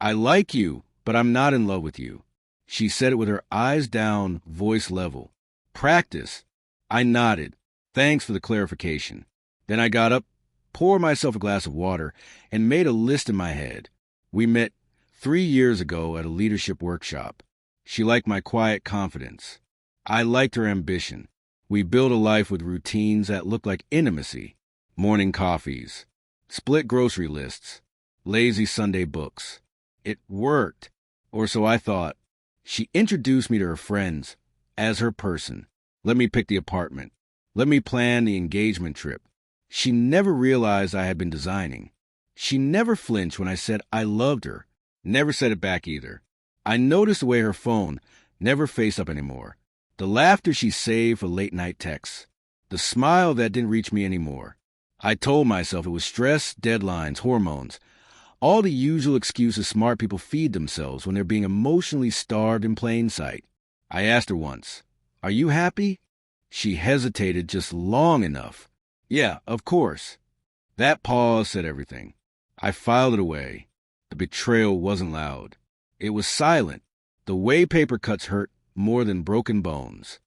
I like you, but I'm not in love with you. She said it with her eyes down, voice level. Practice. I nodded. Thanks for the clarification. Then I got up, poured myself a glass of water, and made a list in my head. We met 3 years ago at a leadership workshop. She liked my quiet confidence. I liked her ambition. We built a life with routines that looked like intimacy. Morning coffees, split grocery lists, lazy Sunday books. It worked, or so I thought. She introduced me to her friends as her person. Let me pick the apartment. Let me plan the engagement trip. She never realized I had been designing. She never flinched when I said I loved her. Never said it back either. I noticed the way her phone never faced up anymore. The laughter she saved for late-night texts. The smile that didn't reach me anymore. I told myself it was stress, deadlines, hormones. All the usual excuses smart people feed themselves when they're being emotionally starved in plain sight. I asked her once, "Are you happy?" She hesitated just long enough. "Yeah, of course." That pause said everything. I filed it away. The betrayal wasn't loud. It was silent. The way paper cuts hurt more than broken bones.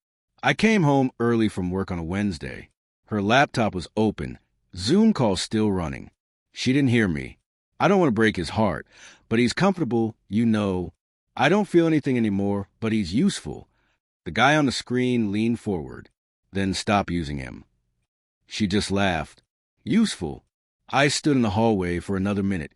I came home early from work on a Wednesday. Her laptop was open, Zoom call still running. She didn't hear me. I don't want to break his heart, but he's comfortable, you know. I don't feel anything anymore, but he's useful. The guy on the screen leaned forward, then stopped using him. She just laughed. Useful. I stood in the hallway for another minute,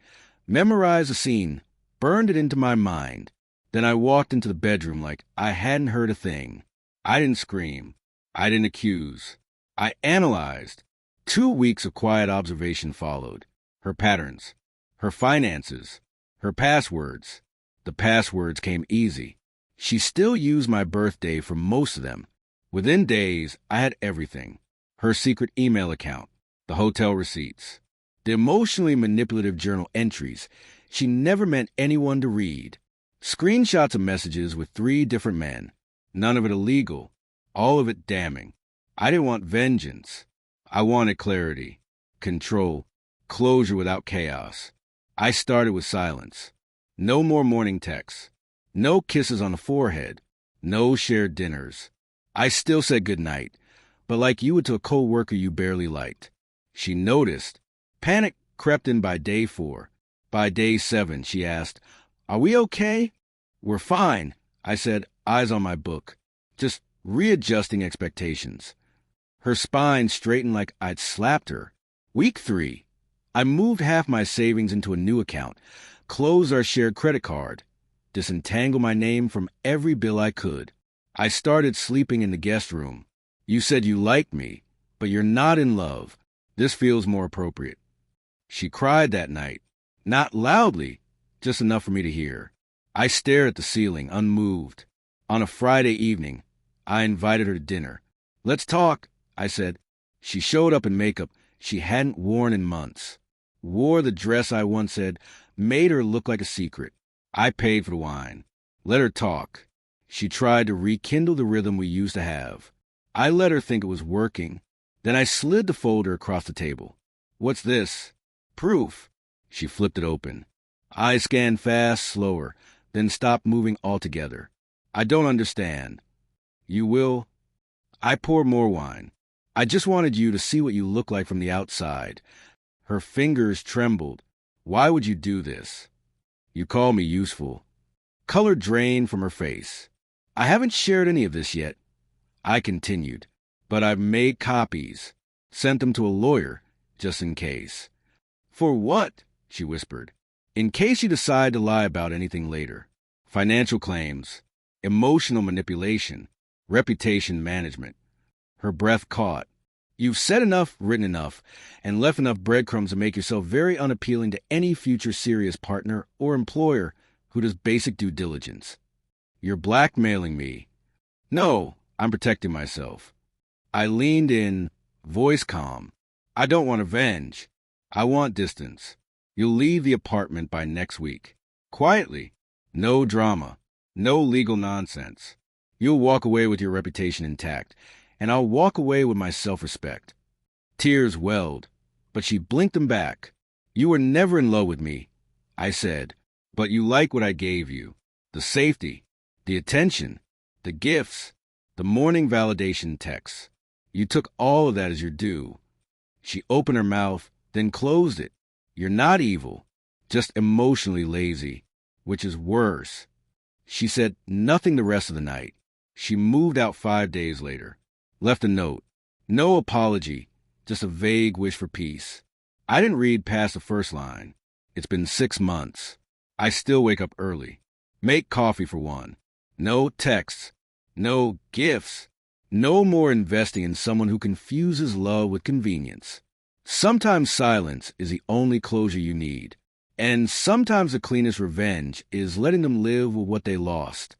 memorized the scene, burned it into my mind. Then I walked into the bedroom like I hadn't heard a thing. I didn't scream. I didn't accuse. I analyzed. 2 weeks of quiet observation followed. Her patterns. Her finances, her passwords. The passwords came easy. She still used my birthday for most of them. Within days, I had everything. Her secret email account, the hotel receipts, the emotionally manipulative journal entries she never meant anyone to read, screenshots of messages with 3 different men, none of it illegal, all of it damning. I didn't want vengeance. I wanted clarity, control, closure without chaos. I started with silence. No more morning texts. No kisses on the forehead. No shared dinners. I still said goodnight, but like you would to a coworker you barely liked. She noticed. Panic crept in by day 4. By day 7, she asked, "Are we okay?" "We're fine," I said, eyes on my book, just readjusting expectations. Her spine straightened like I'd slapped her. Week 3. I moved half my savings into a new account, closed our shared credit card, disentangled my name from every bill I could. I started sleeping in the guest room. You said you liked me, but you're not in love. This feels more appropriate. She cried that night. Not loudly, just enough for me to hear. I stared at the ceiling, unmoved. On a Friday evening, I invited her to dinner. "Let's talk," I said. She showed up in makeup she hadn't worn in months. Wore the dress I once said made her look like a secret. I paid for the wine. Let her talk. She tried to rekindle the rhythm we used to have. I let her think it was working. Then I slid the folder across the table. "What's this?" "Proof." She flipped it open. Eyes scanned fast, slower, then stopped moving altogether. "I don't understand." "You will?" I poured more wine. "I just wanted you to see what you look like from the outside." Her fingers trembled. "Why would you do this?" "You call me useful." Color drained from her face. "I haven't shared any of this yet." I continued. "But I've made copies. Sent them to a lawyer, just in case." "For what?" she whispered. "In case you decide to lie about anything later. Financial claims, emotional manipulation, reputation management." Her breath caught. "You've said enough, written enough, and left enough breadcrumbs to make yourself very unappealing to any future serious partner or employer who does basic due diligence. You're blackmailing me." "No, I'm protecting myself." I leaned in, voice calm. "I don't want revenge. I want distance. You'll leave the apartment by next week. Quietly. No drama. No legal nonsense. You'll walk away with your reputation intact, and I'll walk away with my self-respect." Tears welled, but she blinked them back. "You were never in love with me," I said. But you like what I gave you. The safety, the attention, the gifts, the morning validation texts. You took all of that as your due. She opened her mouth, then closed it. You're not evil, just emotionally lazy, which is worse. She said nothing the rest of the night. She moved out 5 days later. Left a note. No apology, just a vague wish for peace. I didn't read past the first line. It's been 6 months. I still wake up early. Make coffee for one. No texts. No gifts. No more investing in someone who confuses love with convenience. Sometimes silence is the only closure you need. And sometimes the cleanest revenge is letting them live with what they lost.